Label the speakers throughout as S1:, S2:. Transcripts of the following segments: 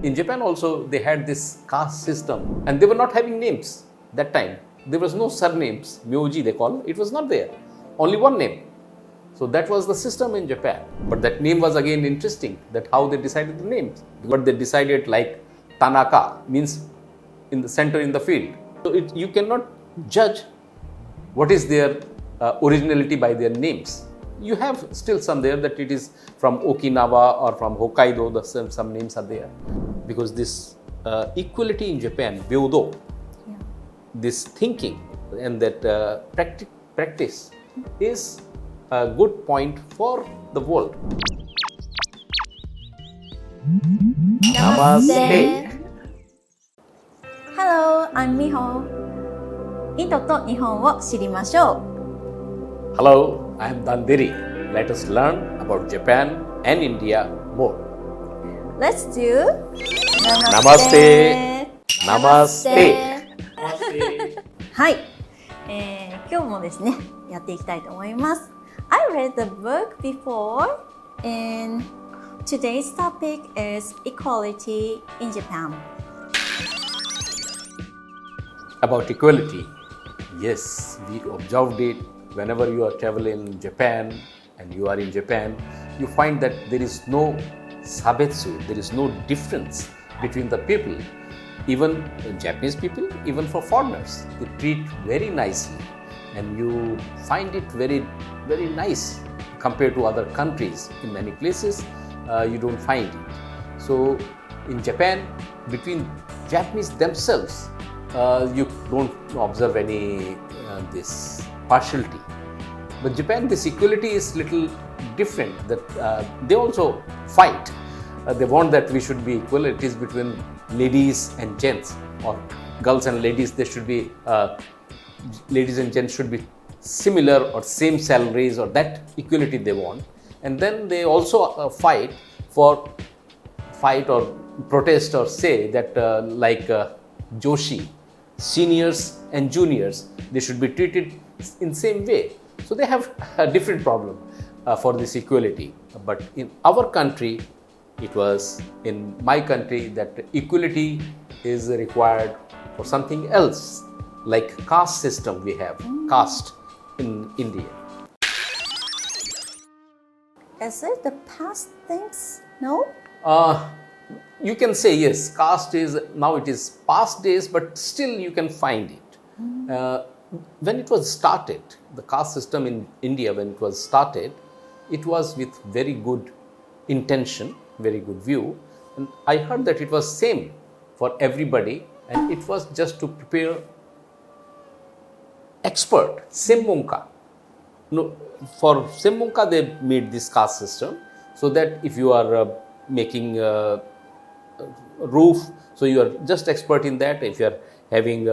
S1: In Japan also they had this caste system and they were not having names that time. There was no surnames, myoji they call, it was not there. Only one name. So that was the system in Japan. But that name was again interesting, that how they decided the names. But they decided like Tanaka means in the center in the field. So you cannot judge what is their originality by their names. You have still some there that it is from Okinawa or from Hokkaido, some names are there. Because this equality in Japan, Byodo, this thinking and that practice is a good point for the world. Namaste.
S2: Hello, I'm Miho. インドと日本を知りましょう。
S1: Hello, I am Danderi. Let us learn about Japan and India more.
S2: Let's do
S1: Namaste. Namaste.
S2: はい、今日もですね、やっていきたいと思います。I read the book before and today's topic is equality in Japan.
S1: About equality, yes, we observed it. Whenever you are traveling in Japan and you are in Japan, you find that there is no sabetsu, there is no difference between the people. Even Japanese people, even for foreigners, they treat very nicely and you find it very, very nice compared to other countries. In many places, you don't find it. So in Japan, between Japanese themselves, you don't observe any this partiality. But Japan, this equality is little different. That they also fight. They want that we should be equal. It is between ladies and gents, or girls and ladies. There should be ladies and gents should be similar or same salaries, or that equality they want. And then they also fight or protest or say that like Joshi, seniors and juniors, they should be treated in same way. So they have a different problem for this equality. But in our country, it was in my country that equality is required for something else, like caste system we have, caste in India.
S2: Is it the past things? No?
S1: You can say yes, caste is, now it is past days, but still you can find it. When it was started, the caste system in India, when it was started, it was with very good intention, very good view. And I heard that it was same for everybody, and it was just to prepare expert, Semmonka. No, for Semmonka they made this caste system, so that if you are making roof, so you are just expert in that. If you are having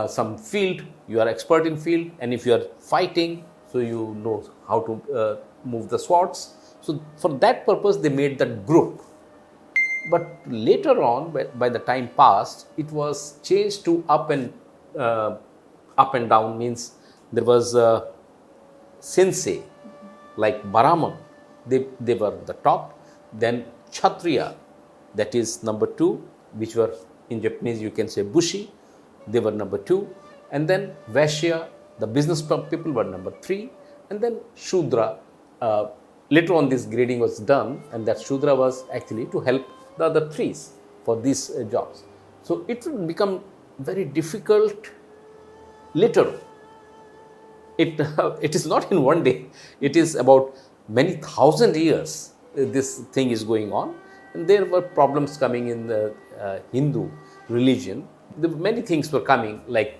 S1: some field, you are expert in field, and if you are fighting, so you know how to move the swords. So for that purpose they made that group. But later on, by the time passed, it was changed to up and down. Means there was sensei like Brahman, they were the top. Then Kshatriya, that is number 2, which were in Japanese you can say Bushi, they were number 2. And then Vaishya, the business people, were number 3. And then Shudra, later on this grading was done, and that Shudra was actually to help the other 3s for these jobs. So it will become very difficult later. It is not in one day, it is about many thousand years this thing is going on. And there were problems coming in the Hindu religion. Many things were coming, like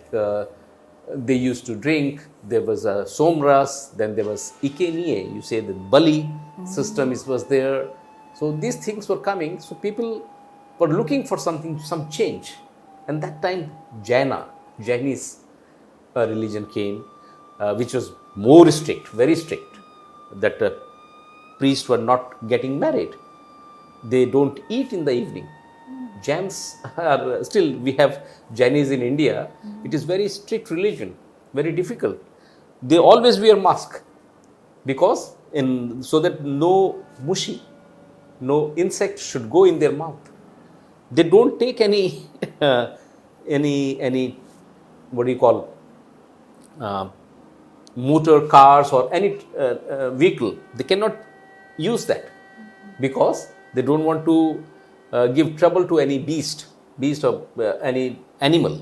S1: they used to drink, there was a somras, then there was ikenie, you say the Bali system was there. So these things were coming, so people were looking for something, some change. And that time Jainese religion came, which was more strict, very strict, that priests were not getting married. They don't eat in the evening. Jains are still, we have Jainis in India. It is very strict religion, very difficult. They always wear mask because so that no mushi, no insect should go in their mouth. they don't take any, any, what do you call, motor cars or any vehicle. They cannot use that because they don't want to give trouble to any beast or any animal.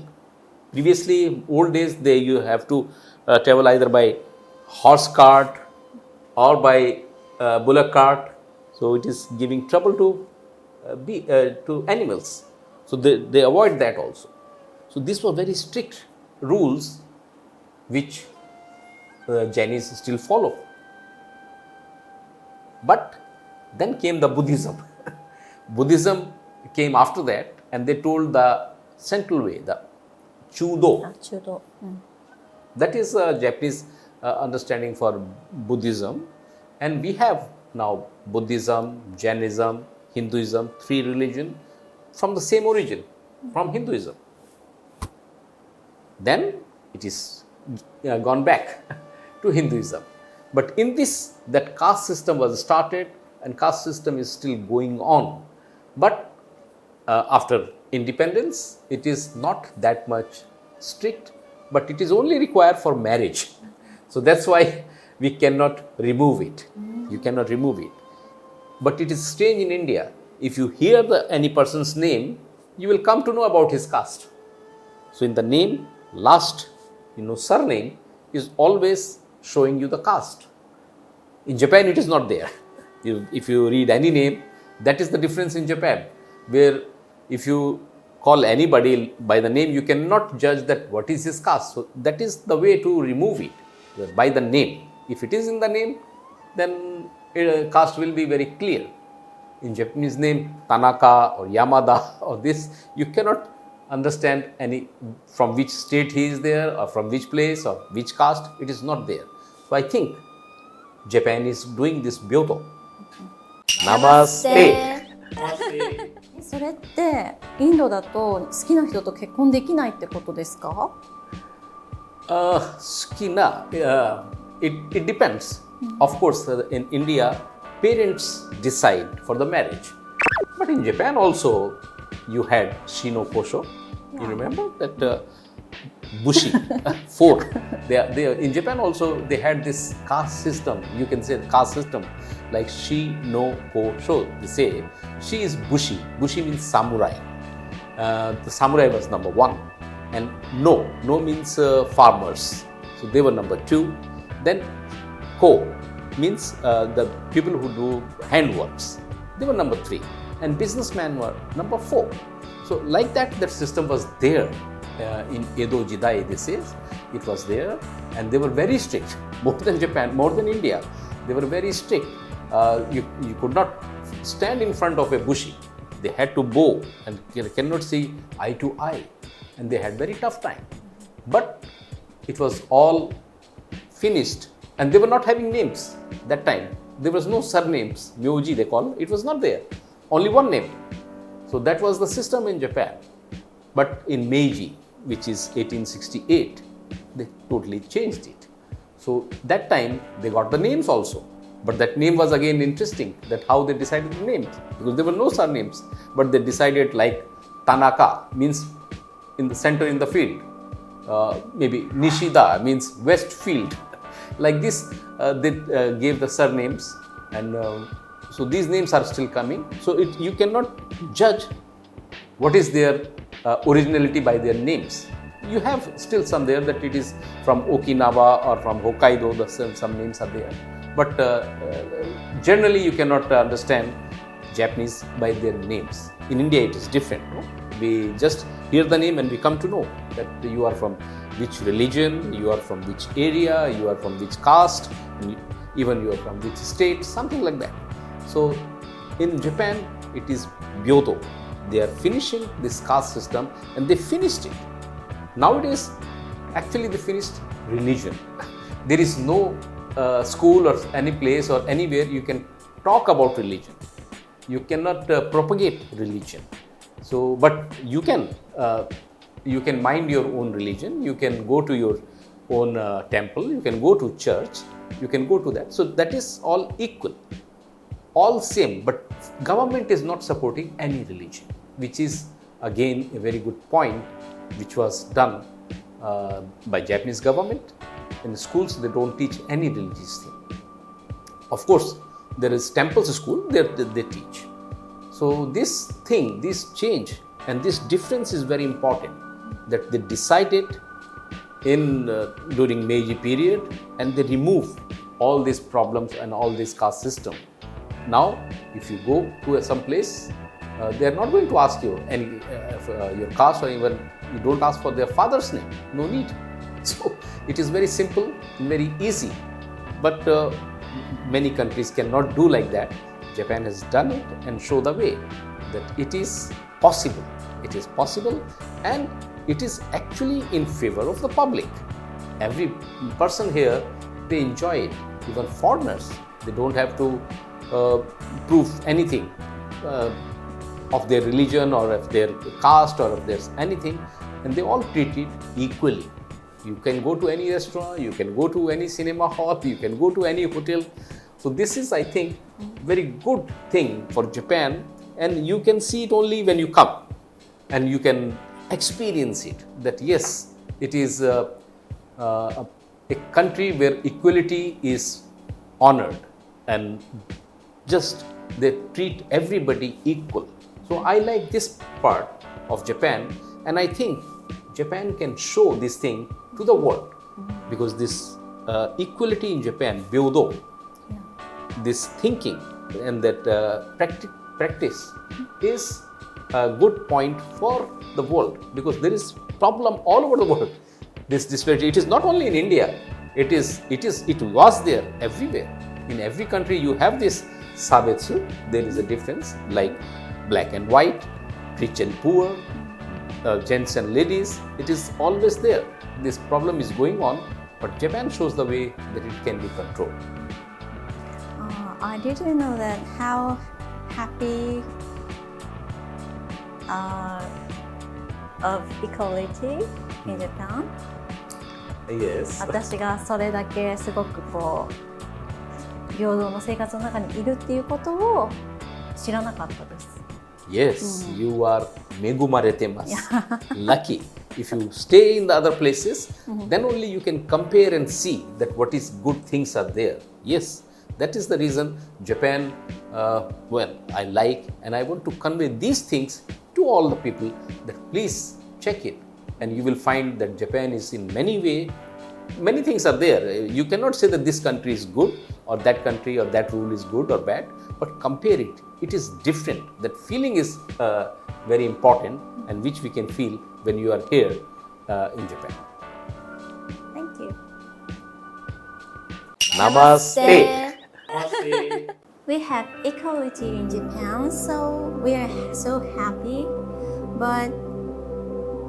S1: Previously, old days, you have to travel either by horse cart or by bullock cart. So it is giving trouble to to animals. So they avoid that also. So these were very strict rules which Jainis still follow. But then came the Buddhism. Buddhism came after that, and they told the central way, the Chudo.
S2: あ、中道。
S1: That is a Japanese understanding for Buddhism. And we have now Buddhism, Jainism, Hinduism, three religions from the same origin, from Hinduism. Then it is gone back to Hinduism. But in this, that caste system was started, and caste system is still going on. But after independence, it is not that much strict, but it is only required for marriage. So that's why we cannot remove it. You cannot remove it. But it is strange in India. If you hear any person's name, you will come to know about his caste. So in the name, last, surname is always showing you the caste. In Japan, it is not there. If you read any name, that is the difference in Japan, where if you call anybody by the name, you cannot judge that what is his caste. So that is the way to remove it, by the name. If it is in the name, then caste will be very clear. In Japanese name, Tanaka or Yamada or this, you cannot understand any from which state he is there or from which place or which caste. It is not there. So I think Japan is doing this Byoto. Namaste.
S2: それってインドだと好きな人と結婚できないってことですか？
S1: Skina, it depends. Of course, in India, parents decide for the marriage. But in Japan also, you had Shino Kosho. You remember that Bushi, four. In Japan also, they had this caste system. You can say the caste system, like Shino Kosho. They say she is Bushi. Bushi means samurai. The samurai was number one. And no means farmers. So they were number two. Then Ko means the people who do handworks. They were number three. And businessmen were number four. So like that system was there in Edo Jidai, they say. It was there, and they were very strict, more than Japan, more than India. They were very strict. You could not stand in front of a bushi. They had to bow and cannot see eye to eye. And they had very tough time. But it was all finished, and they were not having names that time. There was no surnames, Myoji they call. It was not there. Only one name. So that was the system in Japan. But in Meiji, which is 1868, they totally changed it. So that time they got the names also. But that name was again interesting, that how they decided the names, because there were no surnames. But they decided like Tanaka means in the center in the field. Maybe Nishida means west field. Like this, they gave the surnames, and so these names are still coming. So you cannot judge what is their originality by their names. You have still some there that it is from Okinawa or from Hokkaido, some names are there. But generally you cannot understand Japanese by their names. In India it is different. No? We just hear the name and we come to know that you are from which religion, you are from which area, you are from which caste, and even you are from which state, something like that. So in Japan it is Byoto. They are finishing this caste system, and they finished it. Nowadays, actually they finished religion. There is no school or any place or anywhere you can talk about religion. You cannot propagate religion. So, but you can mind your own religion. You can go to your own temple. You can go to church. You can go to that. So that is all equal, all same. But government is not supporting any religion. which is again a very good point, which was done by Japanese government. In schools, they don't teach any religious thing. Of course, there is temples school, they teach. So this thing, this change and this difference is very important, that they decided in during Meiji period, and they remove all these problems and all this caste system. Now, if you go to some place, they are not going to ask you any your caste, or even you don't ask for their father's name. No need. So it is very simple, very easy. But many countries cannot do like that. Japan has done it and show the way that it is possible. It is possible, and it is actually in favor of the public. Every person here, they enjoy it. Even foreigners, they don't have to prove anything of their religion or of their caste or of their anything, and they all treat it equally. You can go to any restaurant, you can go to any cinema hall, you can go to any hotel. So this is, I think, very good thing for Japan, and you can see it only when you come and you can experience it, that yes, it is a country where equality is honored and just they treat everybody equal. So I like this part of Japan, and I think Japan can show this thing to the world, because this equality in Japan, Byodo, this thinking and that practice is a good point for the world, because there is problem all over the world. This disparity, it is not only in India, it was there everywhere. In every country you have this sabetsu, there is a difference, like black and white, rich and poor, gents and ladies, it is always there. This problem is going on, but Japan shows the way that it can be controlled.
S2: I didn't know that how happy of equality in Japan.
S1: Yes.
S2: 私がそれだけすごくこう平等の生活の中にいるっていうことを知らなかったです。
S1: Yes, you are megumaretemasu, lucky. If you stay in the other places, then only you can compare and see that what is good things are there. Yes, that is the reason Japan, I like, and I want to convey these things to all the people, that please check it, and you will find that Japan is in many things are there. You cannot say that this country is good or that country or that rule is good or bad, but compare it. It is different. That feeling is very important, and which we can feel when you are here in Japan.
S2: Thank you.
S1: Namaste.
S2: Namaste. We have equality in Japan, so we are so happy. But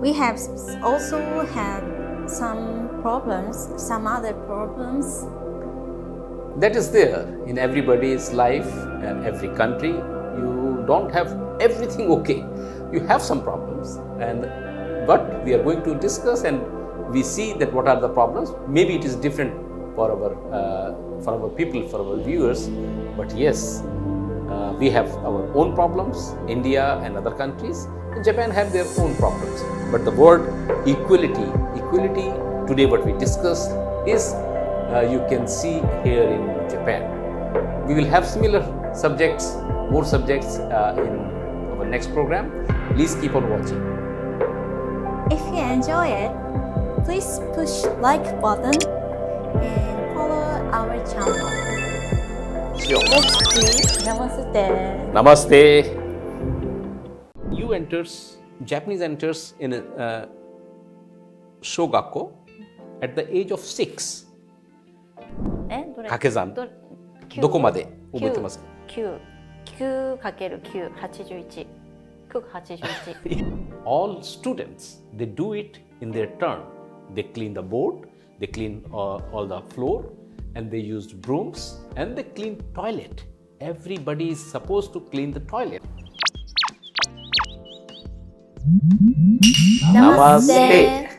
S2: we have also had some problems, some other problems.
S1: That is there in everybody's life and every country. You don't have everything okay. You have some problems, but we are going to discuss, and we see that what are the problems. Maybe it is different for our people, for our viewers. But yes, we have our own problems. India and other countries, and Japan have their own problems. But the word equality, today what we discussed is you can see here in Japan. We will have similar subjects, more subjects in our next program. Please keep on watching.
S2: If you enjoy it, please push like button and follow our channel.
S1: Sure.
S2: Namaste.
S1: Namaste. Japanese enters in a shogakko at the age of 6. 掛け算どこまで覚えてますか？
S2: 9×9 81 981
S1: All students, they do it in their turn. They clean the board, they clean all the floor, and they used brooms, and they clean toilet. Everybody is supposed to clean the toilet. Namaste.